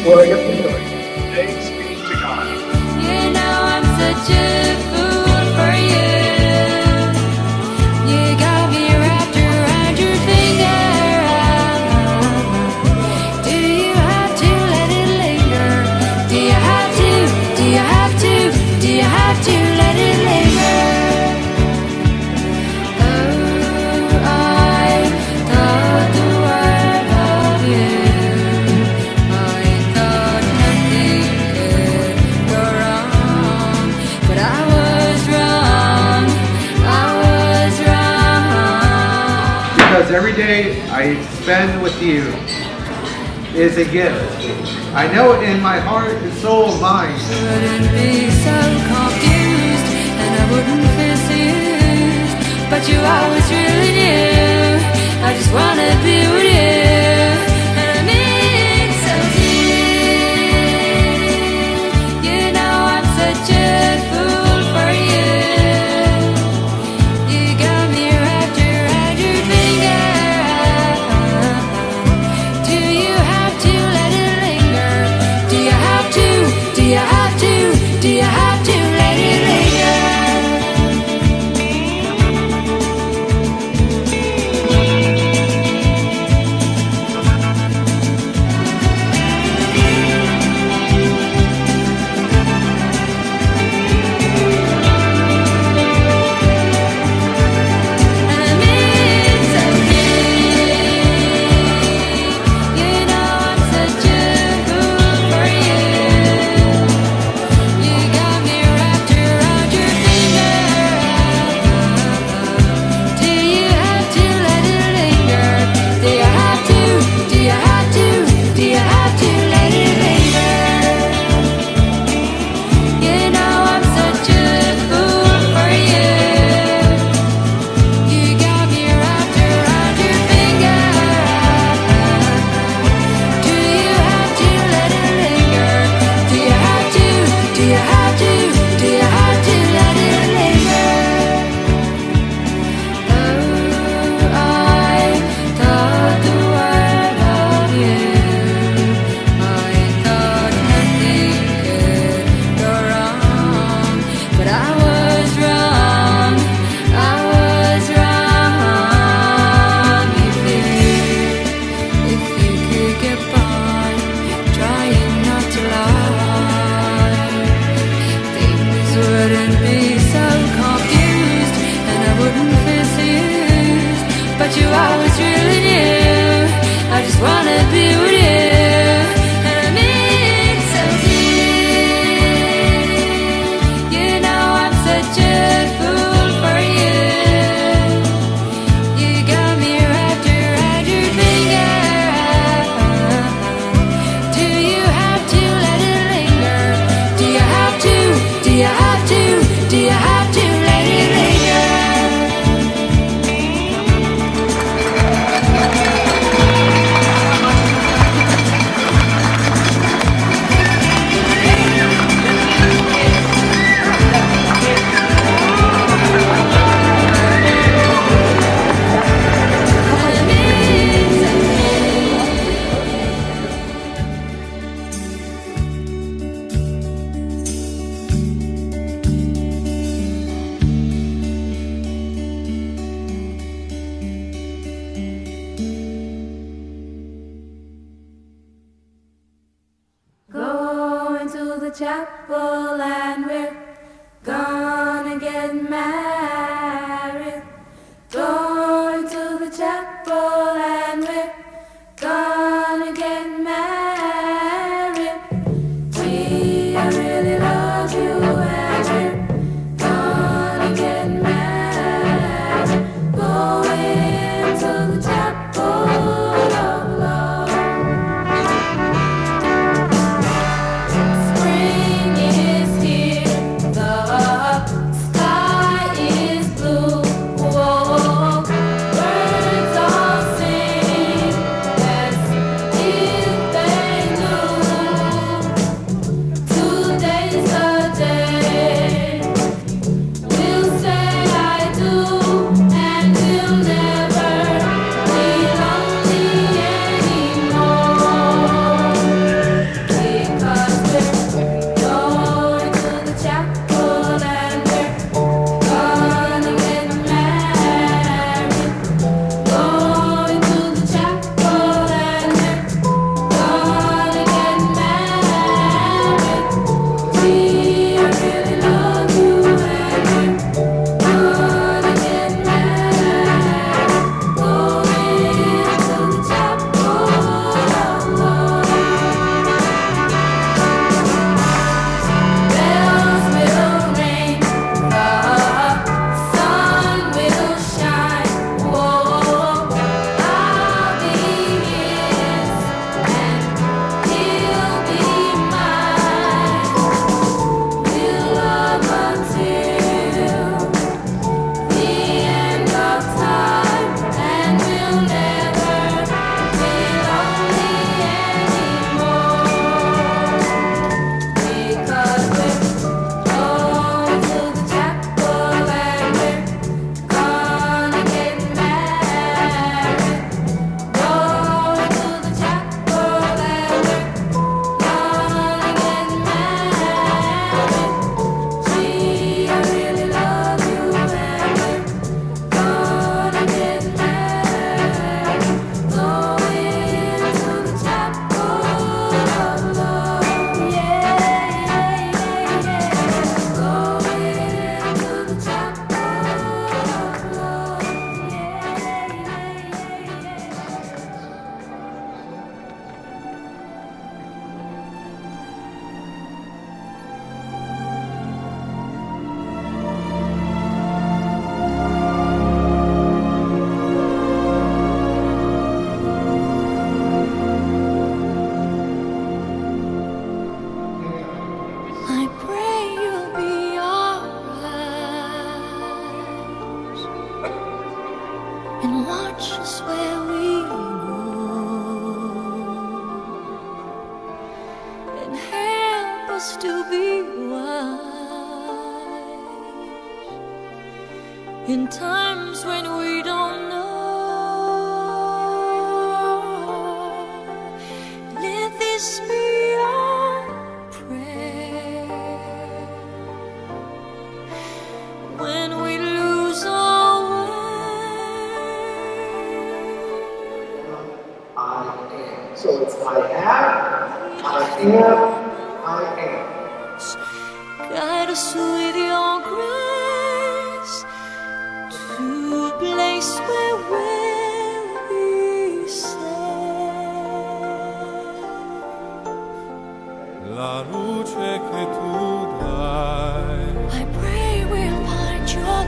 What I get from doing. Thanks be to God. You know I'm such a fool for you. You got me wrapped around your finger. Do you have to let it linger? Do you have to? Do you have to? Do you have to let it linger? Oh, I thought the world of you. Because every day I spend with you is a gift. I know it in my heart and soul and mind. Wouldn't be so confused, and I wouldn't feel so used, but you always really knew. I just wanna be with you, and I mean so deep. You know I'm such a fool for you. You got me wrapped around your finger. Do you have to let it linger? Do you have to? Do you have to? Do you have to let it linger? chapel and we're gonna get married. Going to the chapel and we're gonna get married. Gee, I really love you and we're gonna get married. Going to the chapel of love. Spring is here, the sky is blue. Whoa, birds all sing as if they knew. Today's the day we'll say I do, and we'll never be lonely anymore. Because we're going to the chapel and we're gonna get married. Going to the chapel and we're gonna get married. Gee, I really love you and we're gonna get married. Going to the chapel of love. Bells will ring, the sun will shine. Whoa, I'll be his and he'll be mine. We'll love until the end of time, and we'll never be lonely anymore. Because we're going to the chapel and we're gonna get married. Going to the chapel and we're gonna get married. Gee, I really love you and we're gonna get married. Going to the chapel of love. Yeah, yeah, yeah, yeah. Going to the chapel of love. Yeah, I pray you'll be alright and watch us where we go and help us to be wise in times when we don't know. Let this be our prayer when we lose our way. So it's I have, I am, I am. Guide us with your grace to a place where we'll be safe. La luce che tu dai I pray we'll find your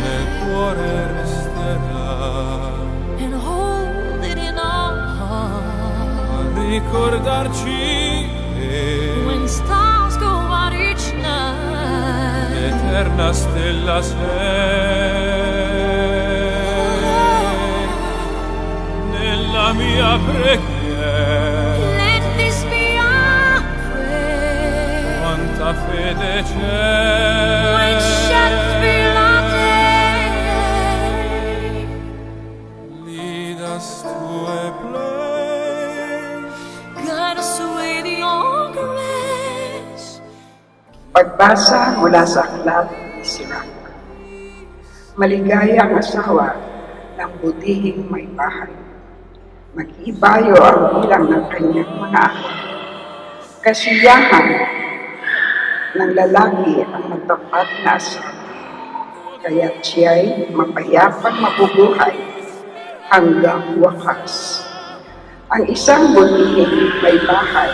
nel light cuore resterà and hold it in our a heart. ricordarci che When stars go out each night, l'eterna stella sei nella mia preghiera. let this be our prayer. Quanta fede c'è When shall fill our day, lead us to a place guide us with your grace. Pagbasa mula sa aklat ni Sirach. Maligaya ang asawa ng butihing may bahay. Mag-ibayo ang bilang ng kanyang mga anak. Kasiyahan ng lalaki ang matapat na asawa, kaya't siya'y mapayapang mabubuhay hanggang wakas. Ang isang butihing may bahay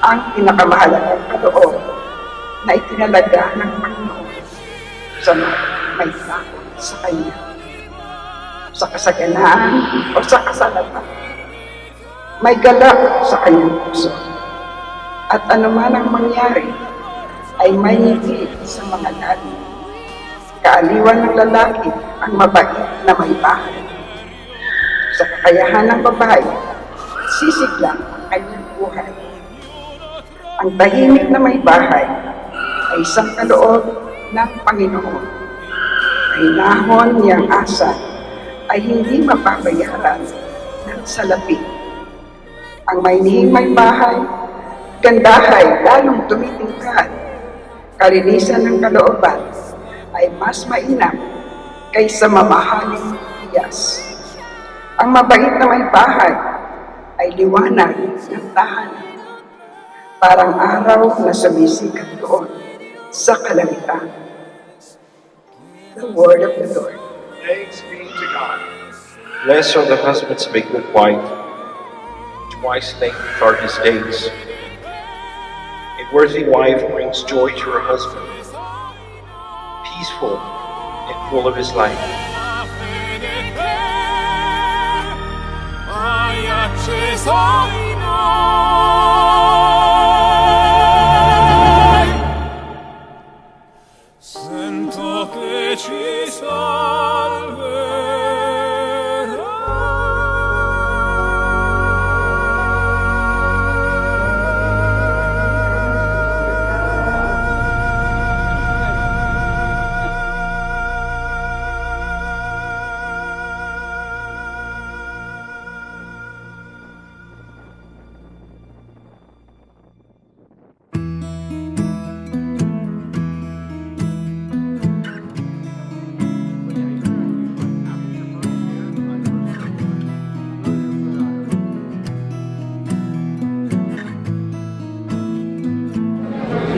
ang pinakamahalagang kaloob na itinalaga ng Panginoon sa may takot sa Kanya, sa kasaganaan o sa kasalatan. May galak sa kanyang puso. At anuman ang mangyari, ay may ngiti sa mga labi. Kaaliwan ng lalaki ang mabait na may bahay. Sa kakayahan ng babae, sisigla ang kanyang buhay. Ang tahimik na may bahay ay isang kaloob ng Panginoon. Kahinahon niyang asa ay hindi mapapayaran ng salapi. Ang mahinihing may bahay, gandahay lalong tumitingkad. Kalinisan ng kalooban ay mas mainam kaysa mamahaling hiyas. Ang mabait na may bahay ay liwanag ng tahanan, parang araw na sumisikat doon sa kalangitan. The word of the Lord. Thanks be to God. Blessed are the husbands of a good wife. Twice thanked are his days. A worthy wife brings joy to her husband, peaceful and full of his life. Hai acceso in noi, sento che ci salverai.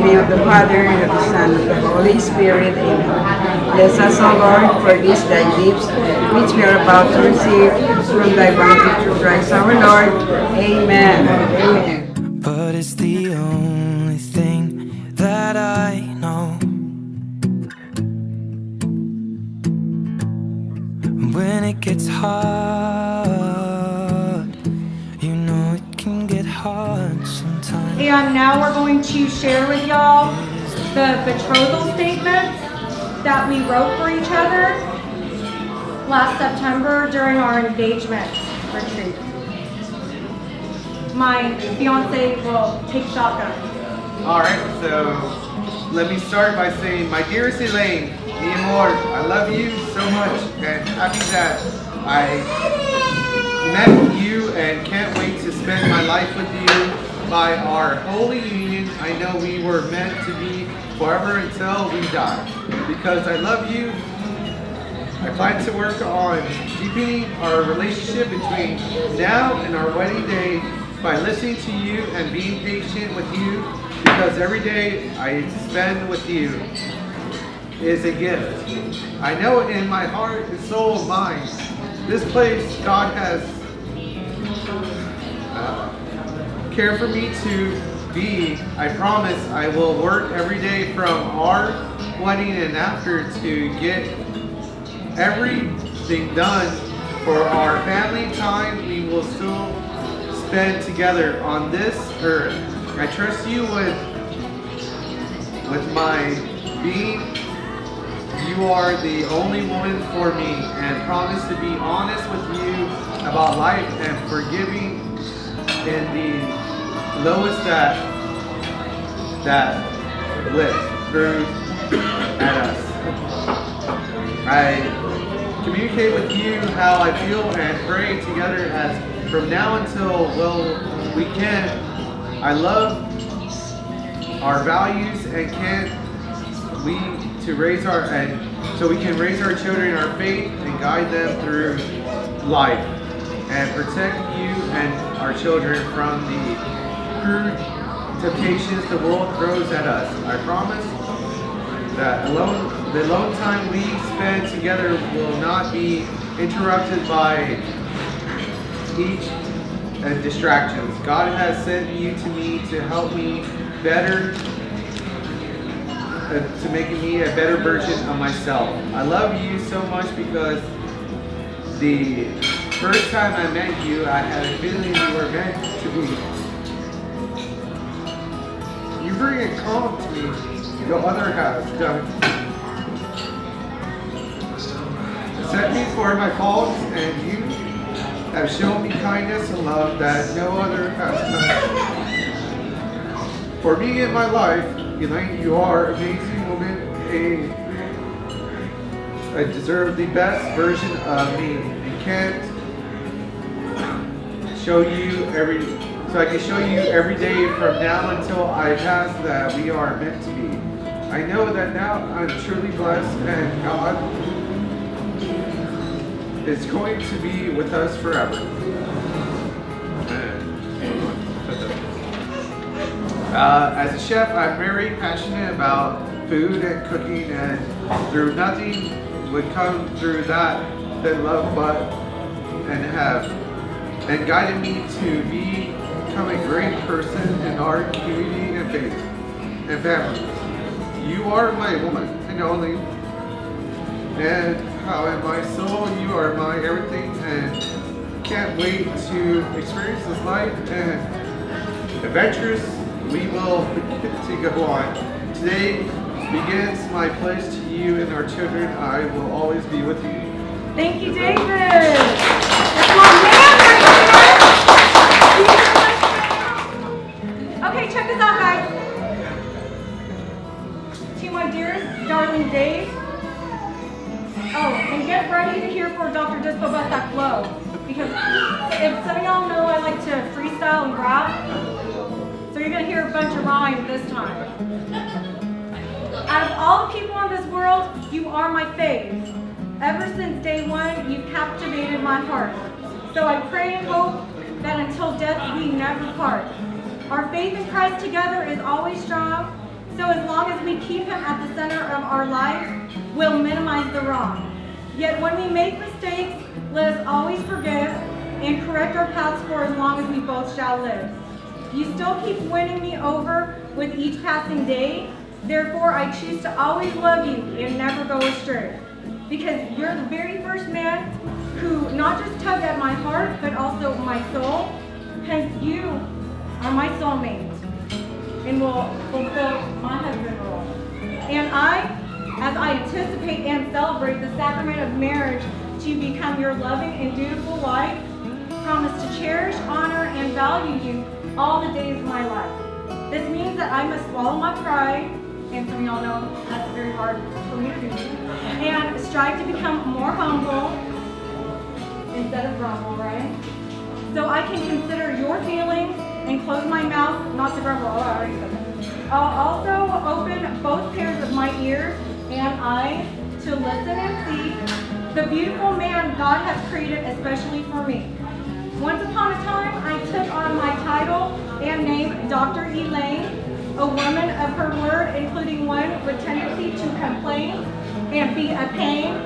In the name of the Father, and of the Son, and of the Holy Spirit. Amen. Bless us, O Lord, for these thy gifts, which we are about to receive from thy bounty through Christ our Lord. Amen. Amen. But it's the only thing that I know. When it gets hard, you know it can get hard sometimes. And now we're going to share with y'all the betrothal statements that we wrote for each other last September during our engagement retreat. My fiance will take shotgun. Alright, so let me start by saying, my dearest Elaine, mi amor, I love you so much and happy that I met you and can't wait to spend my life with you. By our holy union, I know we were meant to be forever until we die. Because I love you, I plan to work on deepening our relationship between now and our wedding day by listening to you and being patient with you, because every day I spend with you is a gift. I know in my heart and soul and mind, this place God has care for me to be. I promise I will work every day from our wedding and after to get everything done for our family time we will still spend together on this earth. I trust you with my being. You are the only woman for me, and promise to be honest with you about life and forgiving in the lowest that lit through at us. I communicate with you how I feel and pray together as from now until we can. I love our values and so we can raise our children in our faith and guide them through life and protect you and our children from the crude temptations the world throws at us. I promise that the alone time we spend together will not be interrupted by each distractions. God has sent you to me to help me better, to making me a better version of myself. I love you so much because the first time I met you, I had a feeling you were meant to be. You bring it calm to me, no other has done. Set me for my faults, and you have shown me kindness and love that no other has done. For me in my life, Elaine, you are an amazing woman. I deserve the best version of me. I can't show you I can show you every day from now until I pass that we are meant to be. I know that now I'm truly blessed and God is going to be with us forever. As a chef, I'm very passionate about food and cooking, and through nothing would come through that than love and guided me to become a great person in our community and faith and family. You are my woman and only, and how in my soul you are my everything, and can't wait to experience this life and adventures we will to go on. Today begins my pledge to you and our children. I will always be with you. Thank you, David. That's my man right there. Okay, check this out, guys. To my dearest, darling Dave. Oh, and get ready to hear for Dr. Dispo about that flow. Because if some of y'all know I like to freestyle and rap, so you're going to hear a bunch of rhymes this time. Out of all the people in this world, you are my fave. Ever since day one, you've captivated my heart. So I pray and hope that until death we never part. Our faith in Christ together is always strong, so as long as we keep Him at the center of our life, we'll minimize the wrong. Yet when we make mistakes, let us always forgive and correct our paths for as long as we both shall live. You still keep winning me over with each passing day, therefore I choose to always love you and never go astray. Because you're the very first man who not just tugged at my heart, but also my soul. Hence you are my soulmate and will fulfill my husband role. And as I anticipate and celebrate the sacrament of marriage to become your loving and dutiful wife, promise to cherish, honor, and value you all the days of my life. This means that I must swallow my pride, and some of y'all know that's very hard for me to do, and strive to become more humble instead of grumble, right? So I can consider your feelings and close my mouth, not to grumble. Oh, I already said that. I'll also open both pairs of my ears and eyes to listen and see the beautiful man God has created especially for me. Once upon a time, I took on my title and name Dr. Elaine, a woman of her word, including one with tendency to complain and be a pain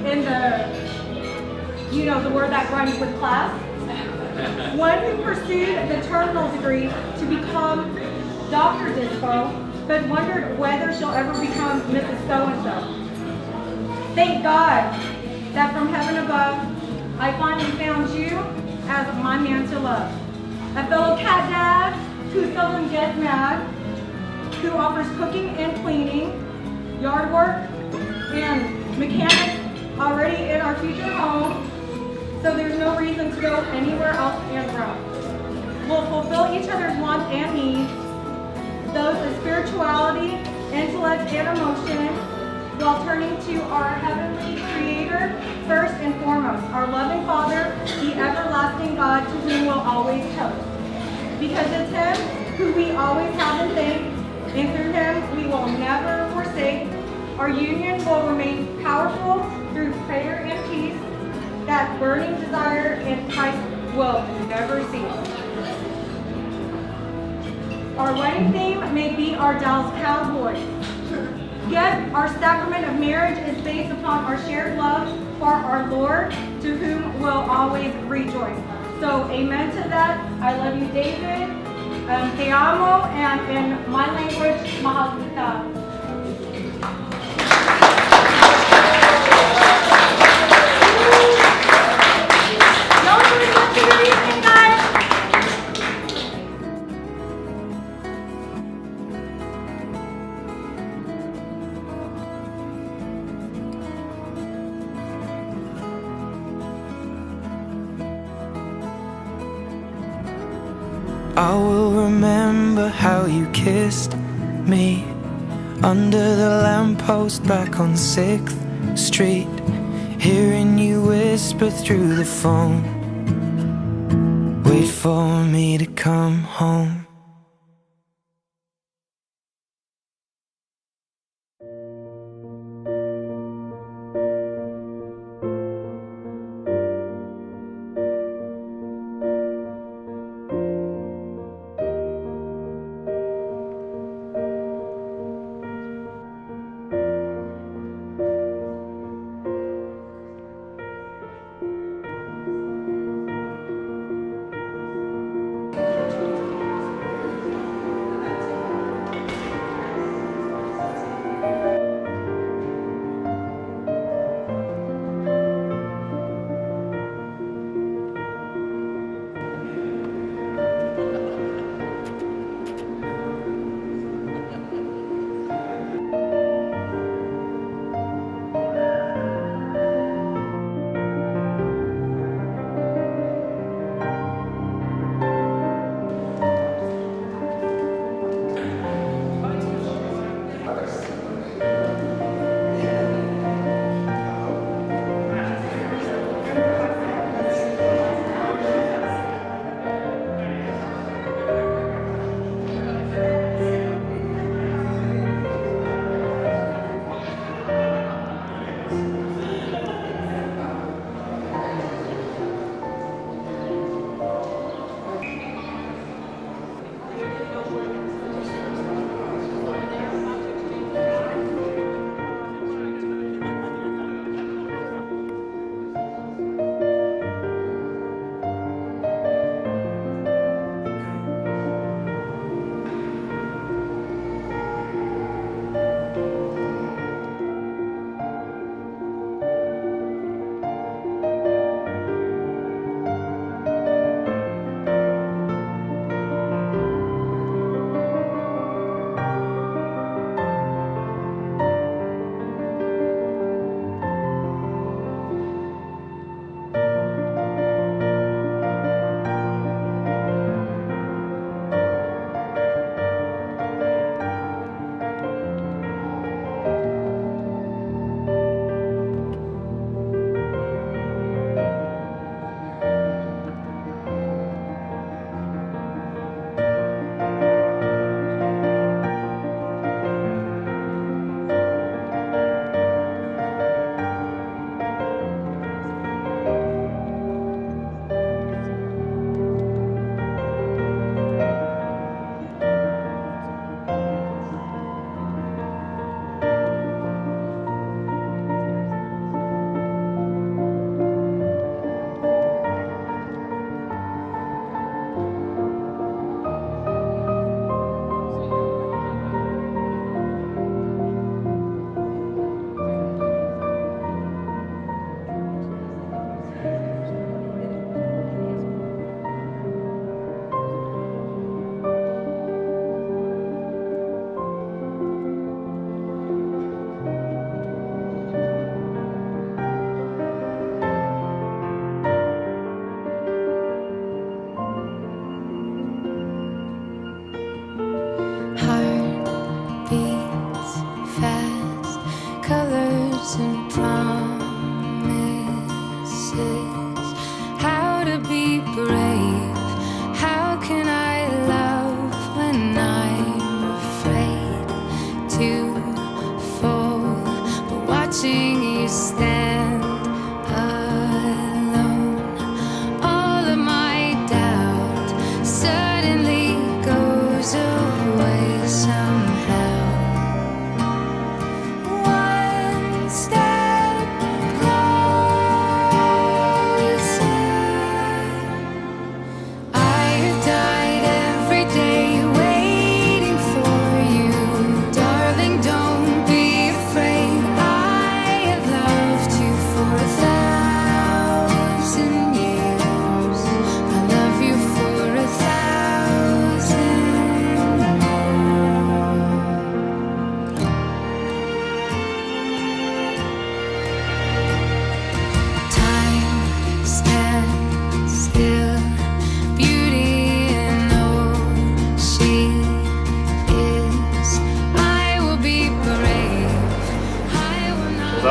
in the word that rhymes with class. One who pursued the terminal degree to become Dr. Dispo, but wondered whether she'll ever become Mrs. So-and-so. Thank God that from heaven above, I finally found you as my man to love. A fellow cat dad who seldom gets mad, who offers cooking and cleaning, yard work, and mechanics already in our future home, so there's no reason to go anywhere else and roam. We'll fulfill each other's wants and needs, those of spirituality, intellect, and emotion, while turning to our heavenly Creator first and foremost, our loving Father, the everlasting God to whom we'll always toast. Because it's Him who we always have in thank, and through Him we will never forsake. Our union will remain powerful through prayer and peace. That burning desire in Christ will never cease. Our wedding theme may be our Dallas Cowboys. Yet, our sacrament of marriage is based upon our shared love for our Lord, to whom we'll always rejoice. So, amen to that. I love you, David. Te amo, and in my language, mahal kita. Y'all have a good rest of your evening, guys. I will remember how you kissed me under the lamppost back on 6th Street, hearing you whisper through the phone, wait for me to come home.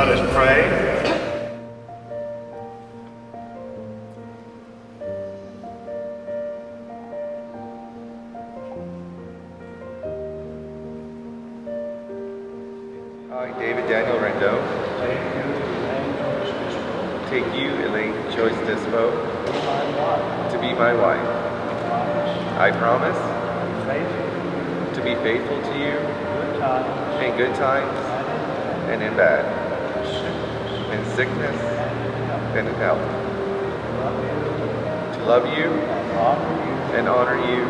Let us pray. I, David Daniel Rendo, take you, Elaine Joyce Dispo, to be my wife. I promise to be faithful to you in good times and in bad, in sickness and in health, to love you and honor you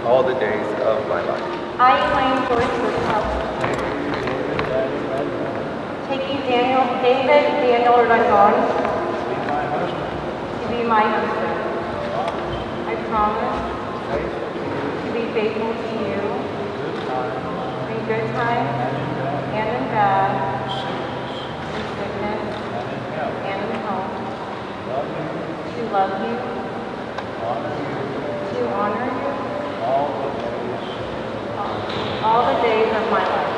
all the days of my life. I, Elaine Joyce Dispo, take you, David Daniel Rondon, to be my husband. I promise to be faithful to you in good times and in bad, in sickness and in health, to love you, to honor you all the days of my life.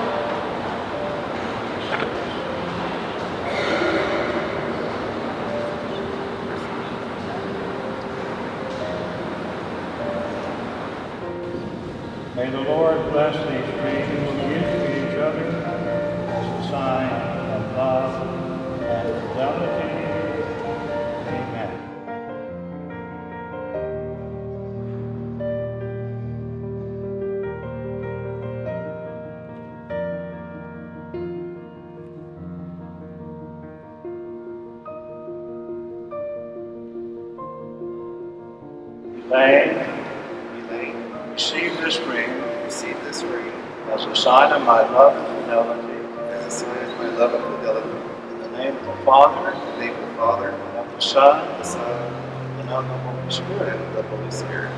May the Lord bless these rings we give to each other as a sign of love and fidelity. Amen. Elaine, receive this ring as a sign of my love and fidelity. In the name of the Father, and of the Son, and of the Holy Spirit.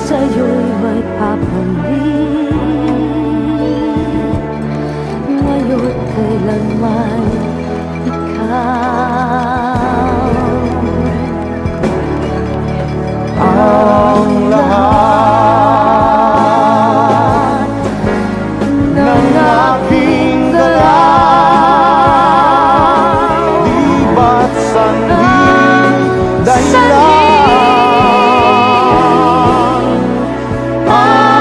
sa'yo'y may papalit ngayon kailanman ikaw ang lahat ng aking dala, di ba't sanhin dahilan ay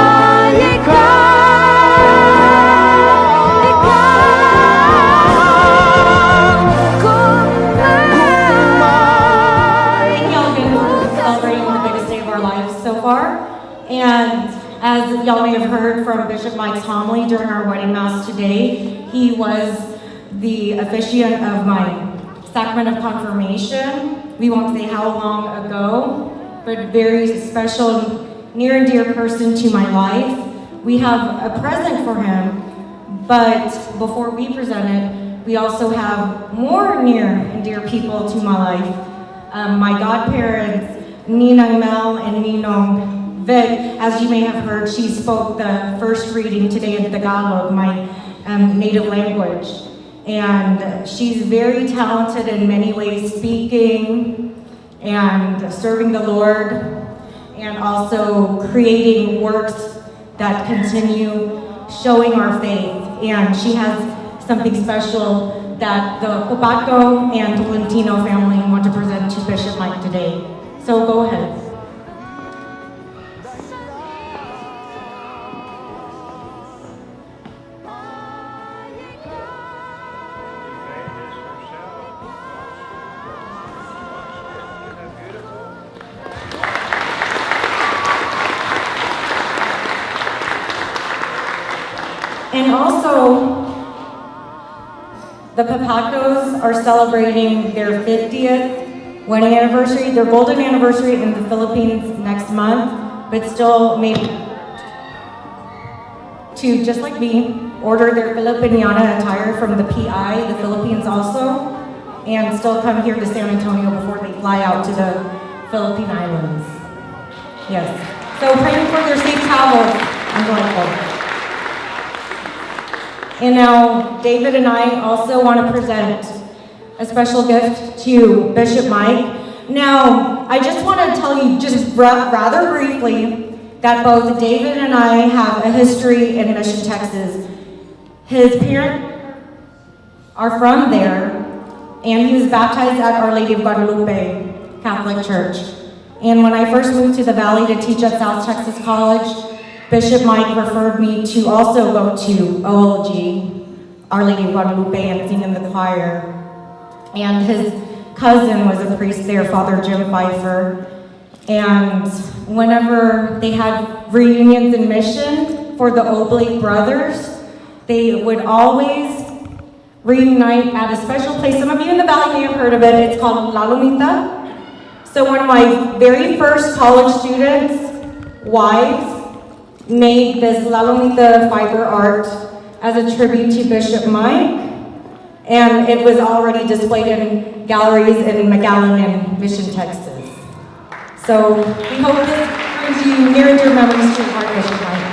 And as y'all may have heard from Bishop Mike's homily during our wedding mass today, he was the officiant of my sacrament of confirmation. We won't say how long ago, but very special, near and dear person to my life. We have a present for him, but before we present it, we also have more near and dear people to my life. My godparents, Ninang Mel and Ninong Vic. As you may have heard, she spoke the first reading today in Tagalog, my native language. And she's very talented in many ways, speaking and serving the Lord, and also creating works that continue showing our faith. And she has something special that the Cobatco and Tolentino family want to present to Bishop Mike today. So go ahead. And also, the Papacos are celebrating their 50th wedding anniversary, their golden anniversary in the Philippines next month, but still maybe to, just like me, order their Filipiniana attire from the PI, the Philippines also, and still come here to San Antonio before they fly out to the Philippine Islands. Yes. So praying for their safe travels and delightful. And now, David and I also want to present a special gift to Bishop Mike. Now, I just want to tell you just rather briefly that both David and I have a history in Mission, Texas. His parents are from there, and he was baptized at Our Lady of Guadalupe Catholic Church. And when I first moved to the Valley to teach at South Texas College, Bishop Mike referred me to also go to OLG, Our Lady of Guadalupe, and sing in the choir. And his cousin was a priest there, Father Jim Pfeiffer. And whenever they had reunions in Mission for the Oblate brothers, they would always reunite at a special place. Some of you in the Valley may have heard of it. It's called La Lomita. So one of my very first college students' wives made this La Lomita fiber art as a tribute to Bishop Mike, and it was already displayed in galleries in McAllen and Mission, Texas. So we hope this brings you near and dear memories to your heart, Bishop Mike.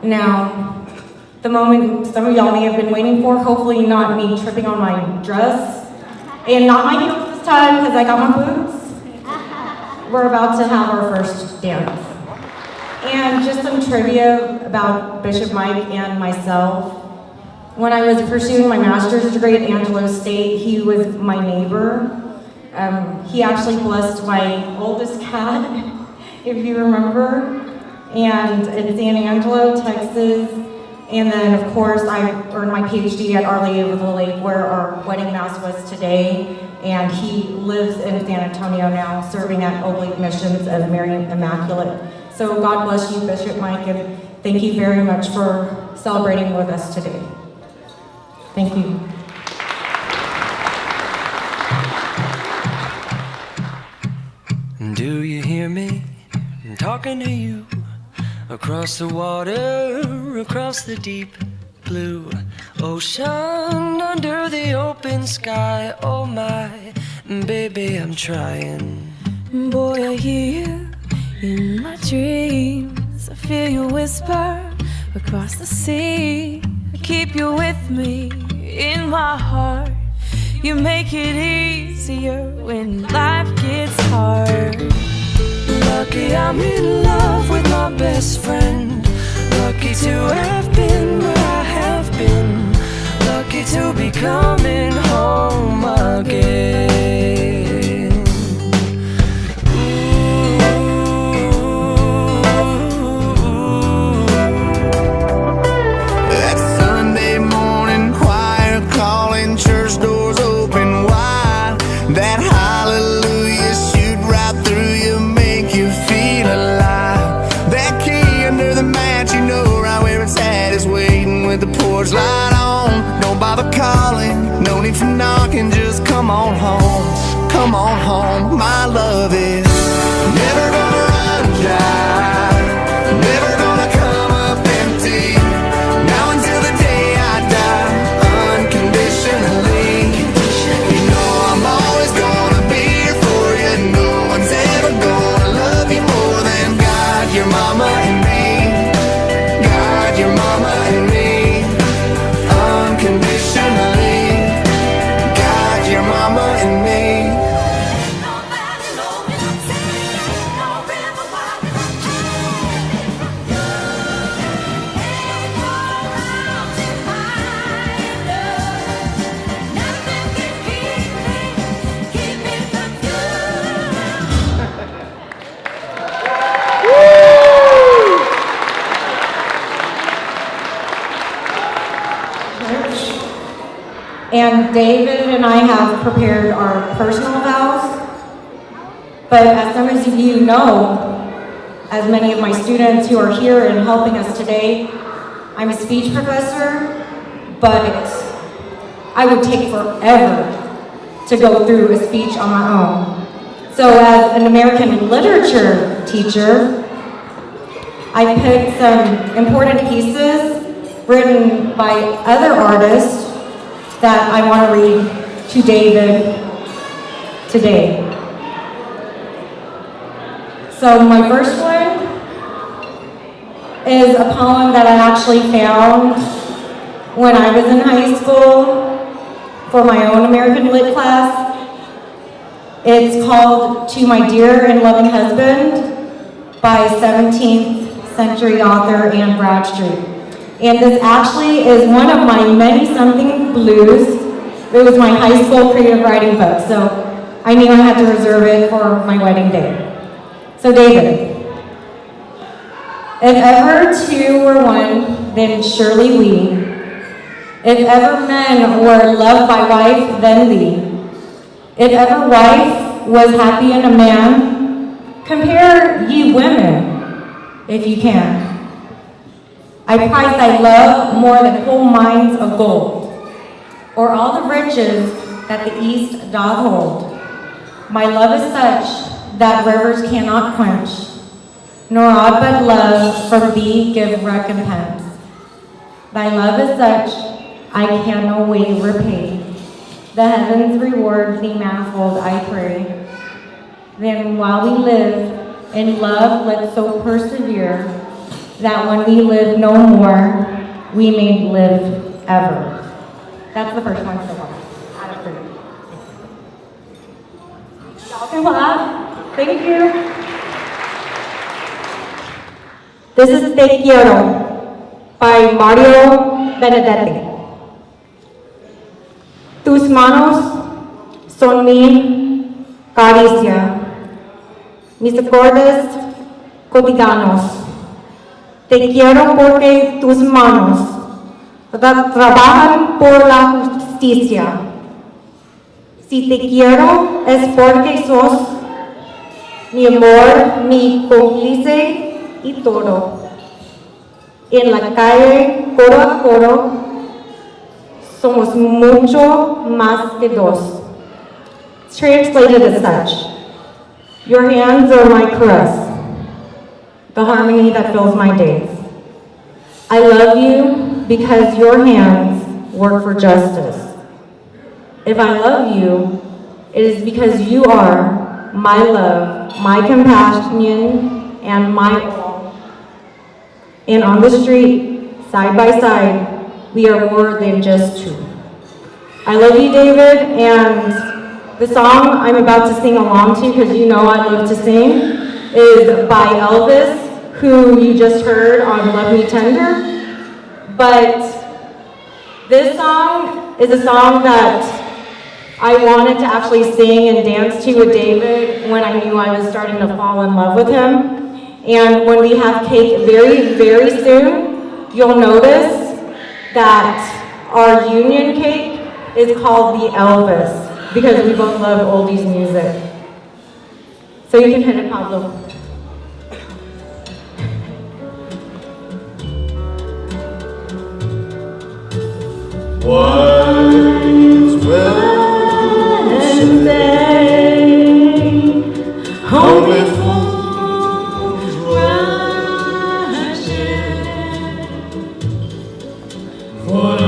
Now, the moment some of y'all may have been waiting for, hopefully not me tripping on my dress. And not my heels this time, because I got my boots. We're about to have our first dance. And just some trivia about Bishop Mike and myself. When I was pursuing my master's degree at Angelo State, he was my neighbor. He actually blessed my oldest cat, if you remember, and in San Angelo, Texas. And then, of course, I earned my PhD at Our Lady of the Lake, where our wedding mass was today. And he lives in San Antonio now, serving at Oblate Missions of Mary Immaculate. So God bless you, Bishop Mike, and thank you very much for celebrating with us today. Thank you. Do you hear me? I'm talking to you across the water, across the deep blue ocean under the open sky. Oh my, baby, I'm trying. Boy, I hear you in my dreams. I feel you whisper across the sea. I keep you with me in my heart. You make it easier when life gets hard. Lucky I'm in love with my best friend. Lucky to have been where I have been. Lucky to be coming home again. That Sunday morning choir calling, church doors open wide. That hallelujah shoot right through you, make you feel alive. That key under the mat, you know right where it's at, is waiting with the porch light on. Don't bother calling, no need for knocking, just come on home. Come on home, my love is never gonna run dry, never gonna come up empty. Now until the day I die, unconditionally. You know I'm always gonna be here for you. No one's ever gonna love you more than God, your mama and me. God, your mama and me. Unconditionally. God, your mama and me. And David and I have prepared our personal vows. But as some of you know, as many of my students who are here and helping us today, I'm a speech professor, but I would take forever to go through a speech on my own. So as an American literature teacher, I picked some important pieces written by other artists that I want to read to David today. So my first one is a poem that I actually found when I was in high school for my own American Lit class. It's called To My Dear and Loving Husband by 17th century author Anne Bradstreet. And this actually is one of my many something blues. It was my high school creative writing book, so I knew I had to reserve it for my wedding day. So David, if ever two were one, then surely we. If ever men were loved by wife, then thee. If ever wife was happy in a man, compare ye women, if you can. I prize thy love more than whole mines of gold, or all the riches that the east doth hold. My love is such that rivers cannot quench, nor aught but love from thee give recompense. Thy love is such, I can no way repay. The heavens reward thee manifold, I pray. Then while we live in love, let's so persevere, that when we live no more, we may live ever. That's the first one so far. Out of 3. Y'all can clap. Thank you. This is Te Quiero by Mario Benedetti. Tus manos son mi caricia, mis acordes cotidianos. Te quiero porque tus manos trabajan por la justicia. Si te quiero es porque sos mi amor, mi cómplice y todo. En la calle, coro a coro, somos mucho más que dos. Translated as such, your hands are my caress, the harmony that fills my days. I love you, because your hands work for justice. If I love you, it is because you are my love, my companion, and my all. And on the street, side by side, we are more than just two. I love you, David, and the song I'm about to sing along to, because you know I love to sing, is by Elvis, who you just heard on Love Me Tender. But this song is a song that I wanted to actually sing and dance to with David when I knew I was starting to fall in love with him. And when we have cake very, very soon, you'll notice that our union cake is called the Elvis, because we both love oldies music. So you can hit it, Pablo. Wise Wednesday, home before rising, for I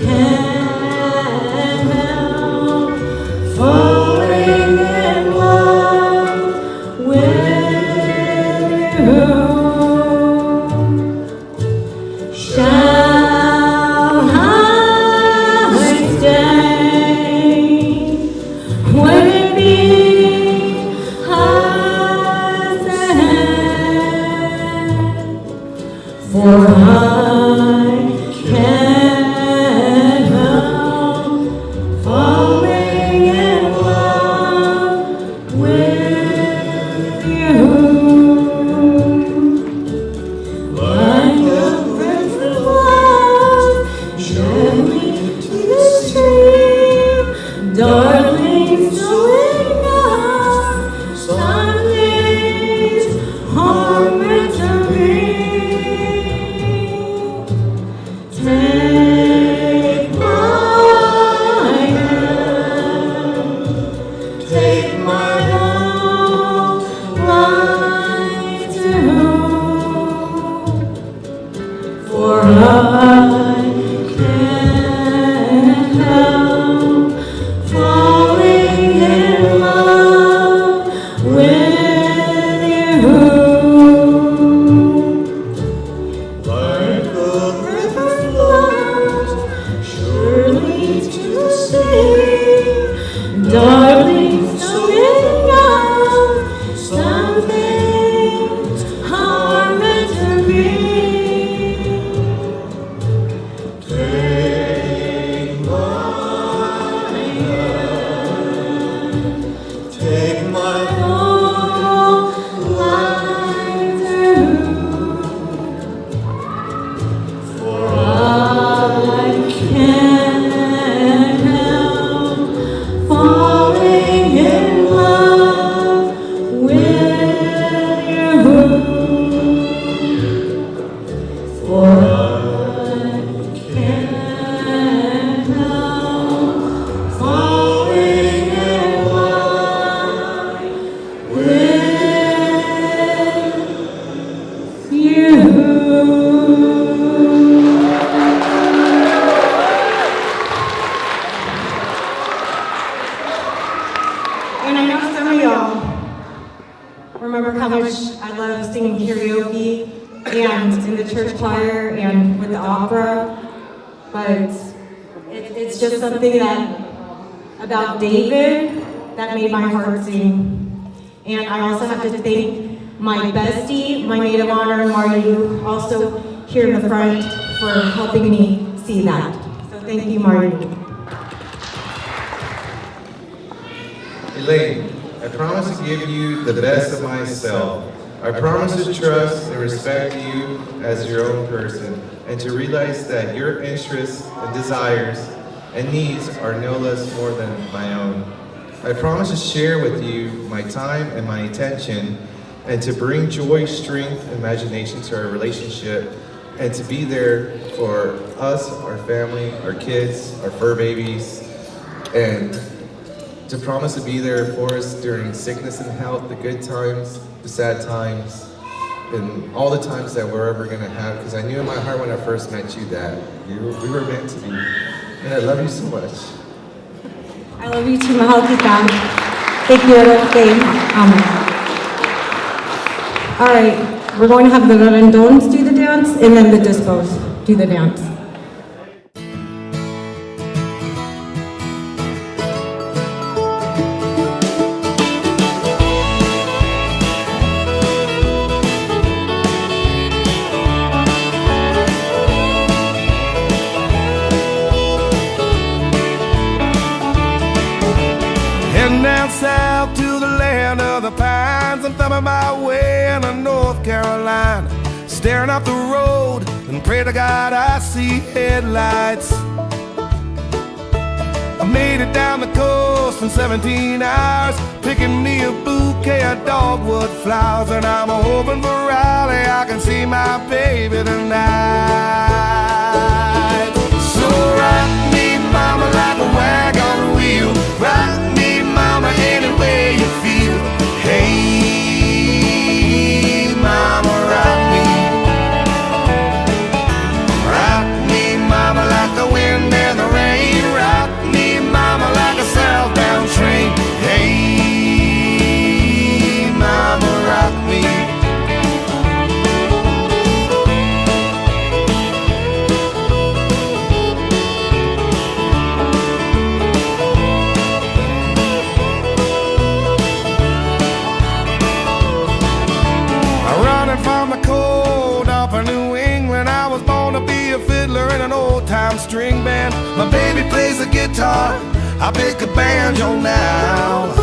can't help falling in love with you. Shall I stay? Would it be I said? For I can't help falling in love with you. Like a river flows gently to the stream, darling, slowing down. Some days are meant to be. Take my hand, take my whole life too. For I can't help falling in love with you. Like a river flows surely to the sea, darling, slowing down. Some things are meant to be. Take my hand, take my whole life too. For I can't help falling in love with you. For I can't help falling in love with you. And I know some of y'all remember how much I love singing karaoke and in the church choir and with the opera, but it's just something that about David that made my heart sing. And I also have to thank my bestie, my maid of honor, Mario, also here in the front for helping me see that. So thank you, Mario. Elaine, I promise to give you the best of myself. I promise to trust and respect you as your own person, and to realize that your interests and desires and needs are no less more than my own. I promise to share with you my time and my attention, and to bring joy, strength, and imagination to our relationship, and to be there for us, our family, our kids, our fur babies, and to promise to be there for us during sickness and health, the good times, the sad times, in all the times that we're ever going to have, because I knew in my heart when I first met you that we were meant to be. And I love you so much. I love you too, mahal kita. Thank you, everything. All right, we're going to have the Rendones do the dance, and then the Dispos do the dance. Heading down south to the land of the pines. I'm thumbing my way into North Carolina, staring up the road and pray to God I see headlights. I made it down the coast in 17 hours, picking me a bouquet of dogwood flowers, and I'm hoping for Raleigh I can see my baby tonight. So rock me, mama, like a wagon wheel. Rock me, mama, any way you feel. Hey, mama, rock me. Rock me, mama, like the wind and the rain. Rock me, mama, like a southbound train. Hey, mama, rock me. From the cold up in New England, I was born to be a fiddler in an old-time string band. My baby plays the guitar, I pick a banjo now.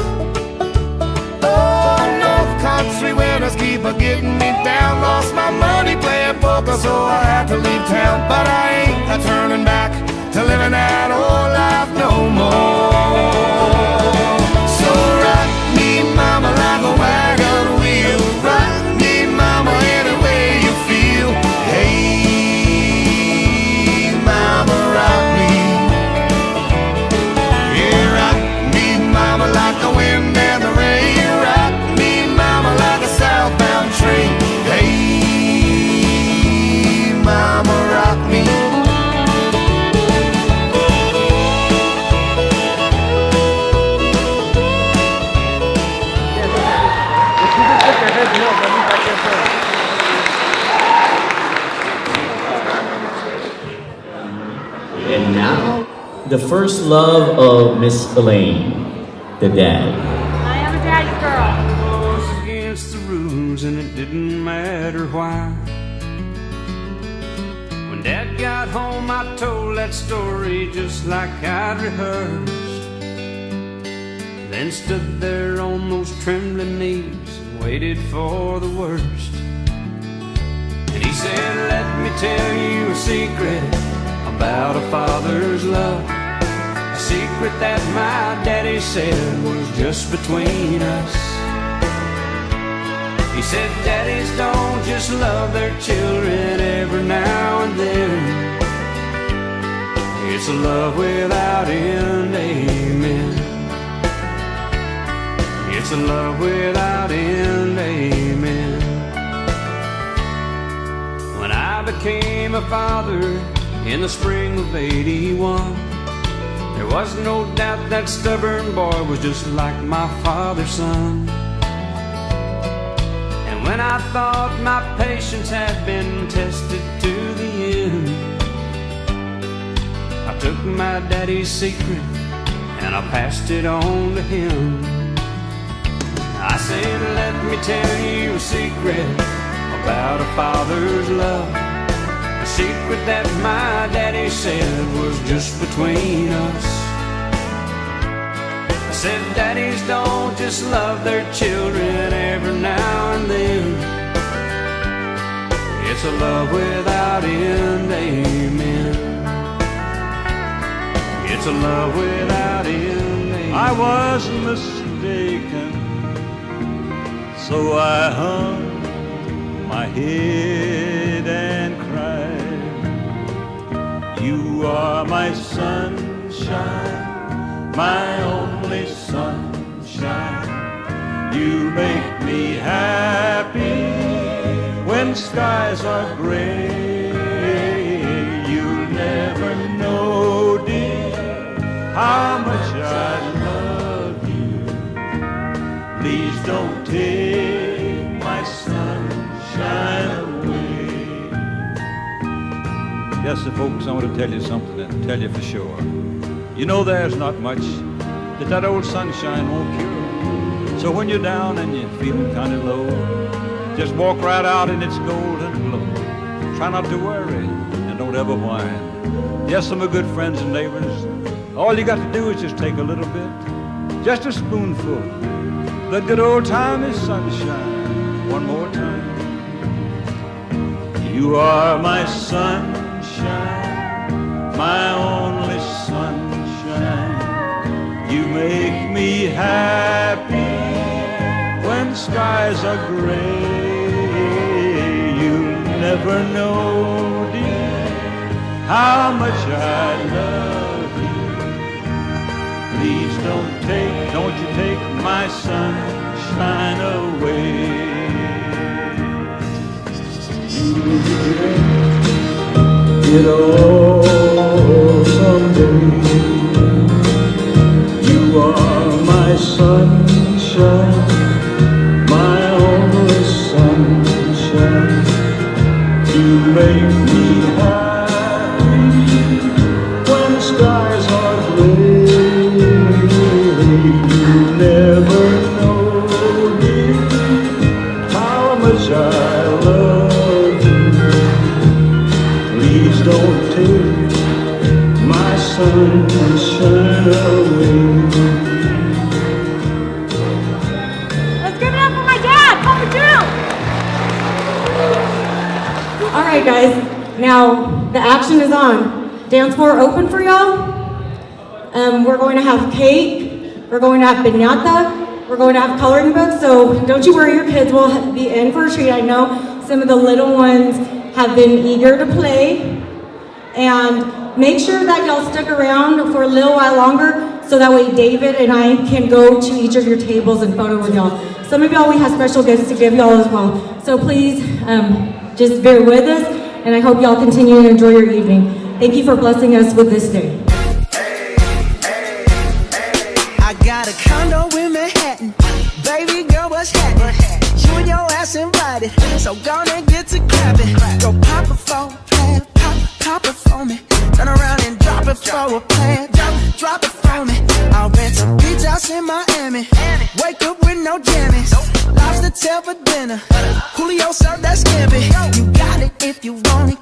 Oh, North Country winters keep a-getting me down. Lost my money playing poker, so I had to leave town. But I ain't a-turning back to living that old life no more. So rock me, mama, like a wagon wheel. Rock mama, any way you feel. Hey, mama, rock me. Yeah, rock me, mama, like the wind and the rain. Rock me, mama, like a southbound train. Hey, mama, rock me. And now, the first love of Miss Elaine, the dad. I am a daddy's girl. Was against the rules and it didn't matter why. When Dad got home, I told that story just like I'd rehearsed. Then stood there on those trembling knees and waited for the worst. And he said, let me tell you a secret about a father's love, a secret that my daddy said was just between us. He said daddies don't just love their children every now and then. It's a love without end, amen. It's a love without end, amen. When I became a father in the spring of '81, there was no doubt that stubborn boy was just like my father's son. And when I thought my patience had been tested to the end, I took my daddy's secret and I passed it on to him. I said, let me tell you a secret about a father's love, a secret that my daddy said was just between us. I said, daddies don't just love their children every now and then. It's a love without end, amen. It's a love without end, amen. I was mistaken, so I hung my head and cried. You are my sunshine, my only sunshine. You make me happy when skies are gray. You'll never know, dear, how much I love you. Please don't take my sunshine away. Yes, folks, I want to tell you something and tell you for sure. You know there's not much that old sunshine won't cure. So when you're down and you're feeling kind of low, just walk right out in its golden glow. Try not to worry and don't ever whine. Yes, some are good friends and neighbors. All you got to do is just take a little bit, just a spoonful. The good old time is sunshine. One more time. You are my sunshine, my only sunshine. You make me happy when skies are gray. You'll never know, dear, how much I love you. Please don't you take my sunshine away. It all someday. You are my sunshine, my only sunshine. You make me happy when skies are gray. You never know, dear, how much I love you. Please don't take my sunshine away. Let's give it up for my dad, Papa Jim. All right, guys. Now the action is on. Dance floor open for y'all. We're going to have cake. We're going to have piñata. We're going to have coloring books. So don't you worry, your kids will be in for a treat. I know some of the little ones have been eager to play. And make sure that y'all stick around for a little while longer so that way David and I can go to each of your tables and photo with y'all. Some of y'all, we have special gifts to give y'all as well. So please just bear with us, and I hope y'all continue to enjoy your evening. Thank you for blessing us with this day. I got a condo in Manhattan. Baby girl, what's happening? You and your ass invited, so gonna get to clapping. Go pop it for a plan, pop it for me. Turn around and drop it for a plan, drop it for me. I'll rent a beach house in Miami. Wake up with no jammies. Lobster tail for dinner. Julio served that scampi. You got it if you want it.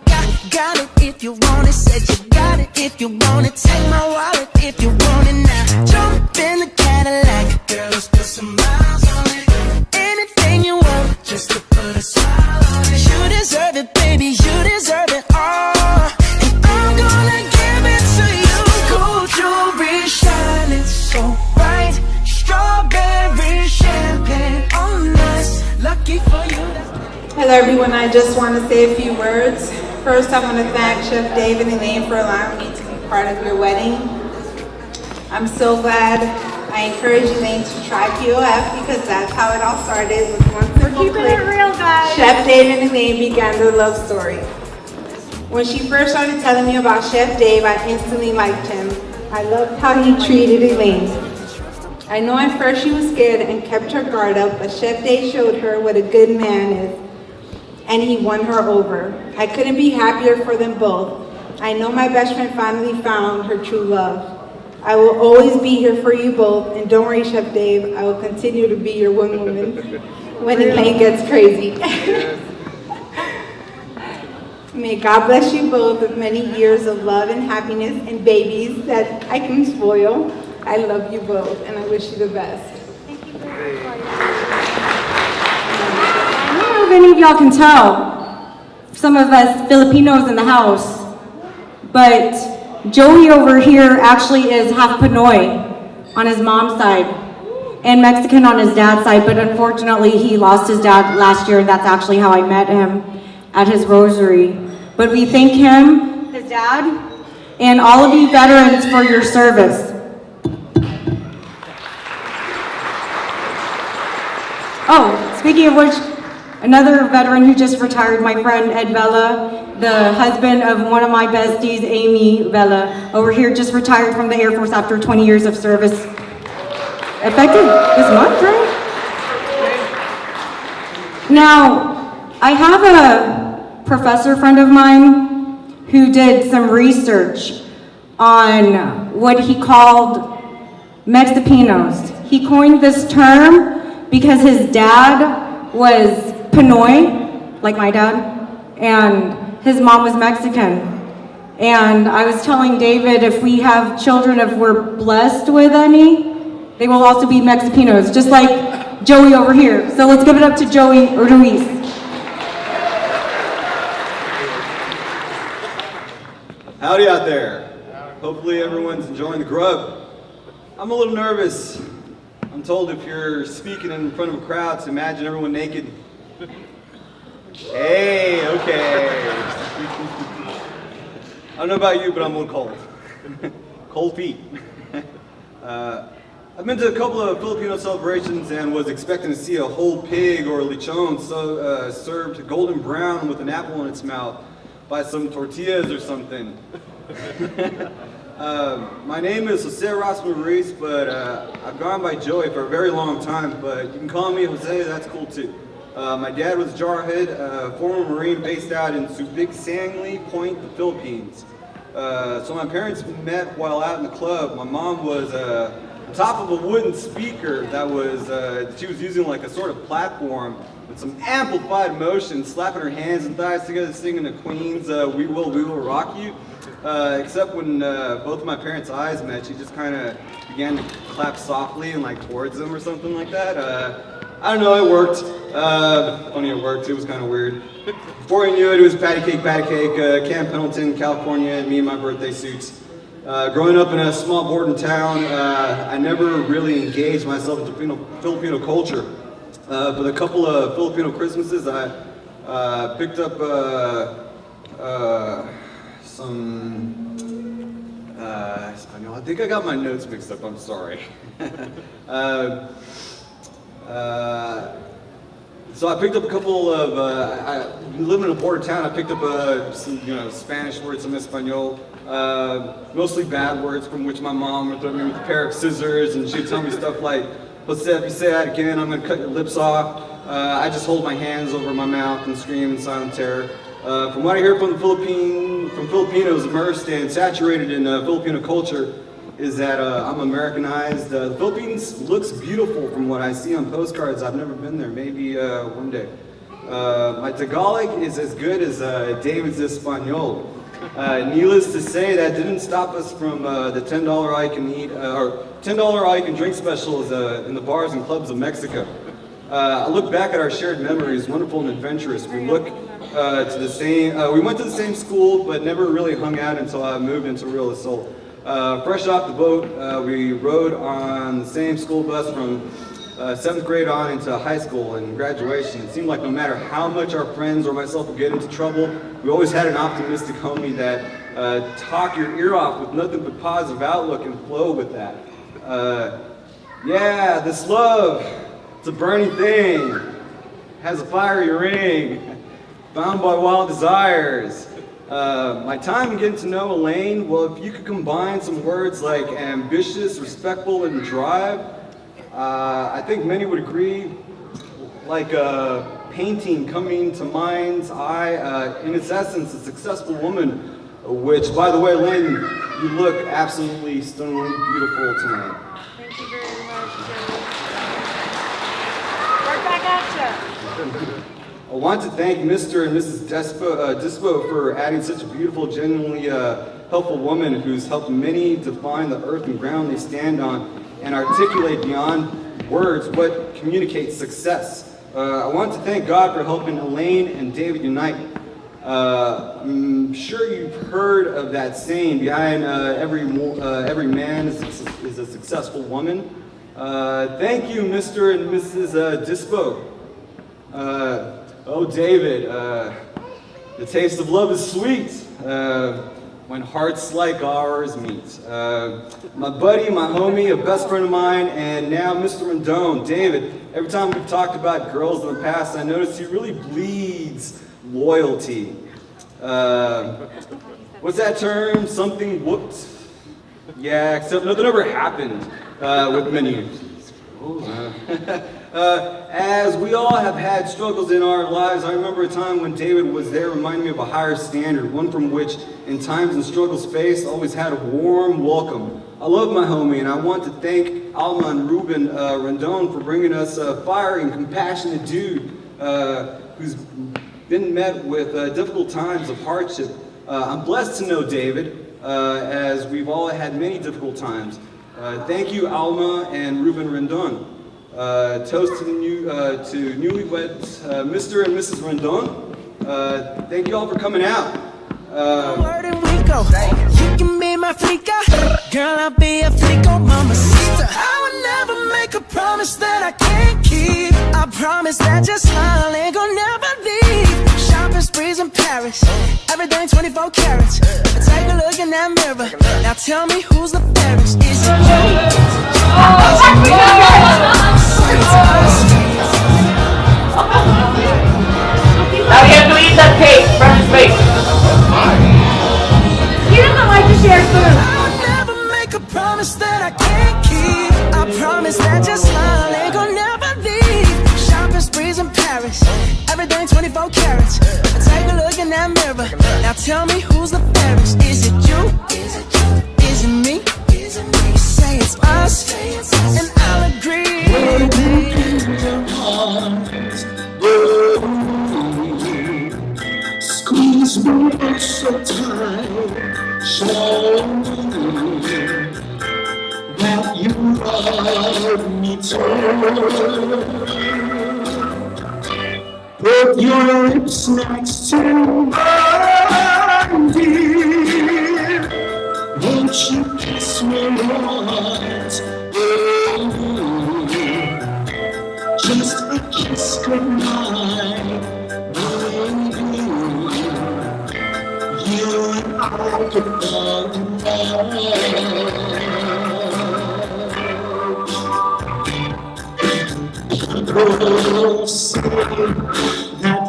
Got it if you want it. Said you got it if you want it. Take my wallet if you want it now. Jump in the Cadillac. Girl, let's put some miles on it. Anything you want, just to put a smile on it. You deserve it, baby. You deserve it all. And I'm gonna give it to you. Gold jewelry shining so bright. Strawberry champagne on us. Lucky for you. Hello everyone, I just want to say a few words. First, I want to thank Chef Dave and Elaine for allowing me to be part of your wedding. I'm so glad. I encourage Elaine to try POF because that's how it all started. With one simple Keeping it real, guys. Chef Dave and Elaine began their love story. When she first started telling me about Chef Dave, I instantly liked him. I loved how he treated Elaine. I know at first she was scared and kept her guard up, but Chef Dave showed her what a good man is, and he won her over. I couldn't be happier for them both. I know my best friend finally found her true love. I will always be here for you both, and don't worry, Chef Dave, I will continue to be your wing woman when Elaine gets crazy. May God bless you both with many years of love and happiness and babies that I can spoil. I love you both, and I wish you the best. I don't know if any of y'all can tell, some of us Filipinos in the house, but Joey over here actually is half Pinoy on his mom's side and Mexican on his dad's side, but unfortunately he lost his dad last year, and that's actually how I met him at his rosary. But we thank him, his dad, and all of you veterans for your service. Oh, speaking of which, Another veteran who just retired, my friend Ed Vela, the husband of one of my besties, Amy Vela, over here just retired from the Air Force after 20 years of service. Effective this month, right? Now, I have a professor friend of mine who did some research on what he called Mexipinos. He coined this term because his dad was Pinoy, like my dad, and his mom was Mexican. And I was telling David, if we have children, if we're blessed with any, they will also be Mexipinos, just like Joey over here. So let's give it up to Joey Ruiz. Howdy out there. Hopefully everyone's enjoying the grub. I'm a little nervous. I'm told if you're speaking in front of a crowd to imagine everyone naked. Hey, okay. I don't know about you, but I'm a little cold. Cold feet. I've been to a couple of Filipino celebrations and was expecting to see a whole pig or lechon served golden brown with an apple in its mouth by some tortillas or something. My name is Jose Erasmo Ruiz, but I've gone by Joey for a very long time, but you can call me Jose, that's cool too. My dad was Jarhead, a former Marine based out in Subic Sangley Point, the Philippines. So my parents met while out in the club. My mom was on top of a wooden speaker that was, she was using like a sort of platform with some amplified motion, slapping her hands and thighs together, singing the Queen's We Will Rock You. Except when both of my parents' eyes met, she just kind of began to clap softly and like towards them or something like that. I don't know, it worked. Funny it worked, it was kind of weird. Before I knew it, it was patty cake, Camp Pendleton, California, and me in my birthday suits. Growing up in a small boarding town, I never really engaged myself into Filipino culture. But a couple of Filipino Christmases, I picked up some Espanol. I think I got my notes mixed up, I'm sorry. So I picked up a couple of, I live in a border town, I picked up some Spanish words, some Espanol, mostly bad words from which my mom would throw me with a pair of scissors and she'd tell me stuff like, Jose, if you say that again, I'm gonna cut your lips off. I just hold my hands over my mouth and scream in silent terror. From what I hear from Filipinos immersed and saturated in Filipino culture, is that I'm Americanized. The Philippines looks beautiful from what I see on postcards. I've never been there, maybe one day. My Tagalog is as good as David's Espanol. Needless to say, that didn't stop us from the $10 all you can eat, or $10 all you can drink specials in the bars and clubs of Mexico. I look back at our shared memories, wonderful and adventurous. We went to the same school, but never really hung out until I moved into Real Esol. Fresh off the boat, we rode on the same school bus from 7th grade on into high school and graduation. It seemed like no matter how much our friends or myself would get into trouble, we always had an optimistic homie that talk your ear off with nothing but positive outlook and flow with that. Yeah, this love, it's a burning thing, has a fiery ring, bound by wild desires. My time in getting to know Elaine, well, if you could combine some words like ambitious, respectful, and drive, I think many would agree, like a painting coming to mind's eye, in its essence, a successful woman, which, by the way, Elaine, you look absolutely stunningly beautiful tonight. Thank you very much, Joey. Right back at you. I want to thank Mr. and Mrs. Dispo for adding such a beautiful, genuinely helpful woman who's helped many define the earth and ground they stand on and articulate beyond words what communicates success. I want to thank God for helping Elaine and David unite. I'm sure you've heard of that saying, behind every man is a successful woman. Thank you, Mr. and Mrs. Dispo. Oh, David, the taste of love is sweet. My when hearts like ours meet. My buddy, my homie, a best friend of mine, and now Mr. Rendon, David. Every time we've talked about girls in the past, I noticed he really bleeds loyalty. What's that term? Something whooped? Yeah, except nothing ever happened with many. As we all have had struggles in our lives, I remember a time when David was there reminding me of a higher standard, one from which, in times and struggles faced, always had a warm welcome. I love my homie, and I want to thank Alma and Ruben Rendon for bringing us a fiery and compassionate dude who's been met with difficult times of hardship. I'm blessed to know David, as we've all had many difficult times. Thank you, Alma and Ruben Rendon. Toast to the newlyweds, Mr. and Mrs. Rendon. Thank you all for coming out. Where did we go? You can be my flica, girl, I'll be a flico, mama sister. I would never make a promise that I can't keep. I promise that your smile ain't gonna never leave. Shopping sprees in Paris, everything 24 carats. Take a look in that mirror. Now tell me who's the fairest? Is it you? Now you have to eat that cake from his face. He doesn't like to share food. I would never make a promise that I can't keep. I promise that your smile ain't gonna never leave. Shopping sprees in Paris, everything 24 carats. Take a look in that mirror. Now tell me who's the fairest? Is it you? Is it you? Is it me? Is it me? Say it's us, and I'll agree. Squeeze me out so tight, show me that you love me too. Put your lips next to mine, dear. Won't you kiss me once? Just a kiss goodnight. You and I could fall in love. Oh, say that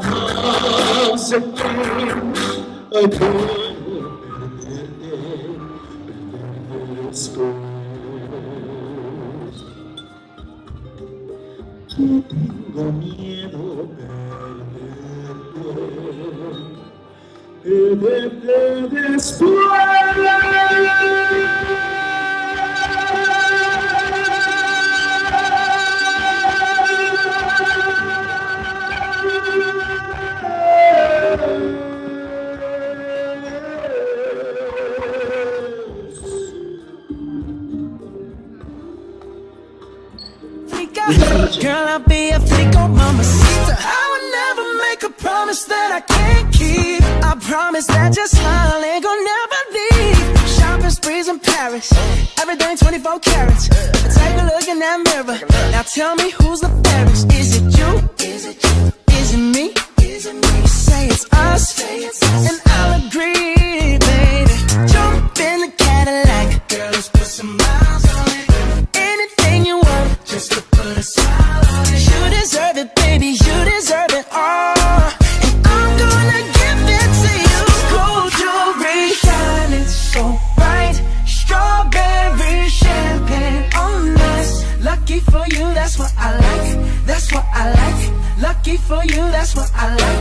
love's a game, a tengo miedo perderte después. Girl, I'll be a flico, mama sister. I would never make a promise that I can't keep. I promise that your smile ain't gonna never leave. Shopping sprees in Paris, everything 24 carats. Take a look in that mirror. Now tell me who's the fairest? Is it you? Is it you? Is it me? Is it me? Say it's us, and I'll agree, baby. Jump in the Cadillac, girl, let's put some miles on it. Anything you want, just to put a smile on it. You deserve it, baby, you deserve it all. And I'm gonna give it to you. Gold jewelry, shining so bright. Strawberry champagne on us. Lucky for you, that's what I like. That's what I like. Lucky for you, that's what I like.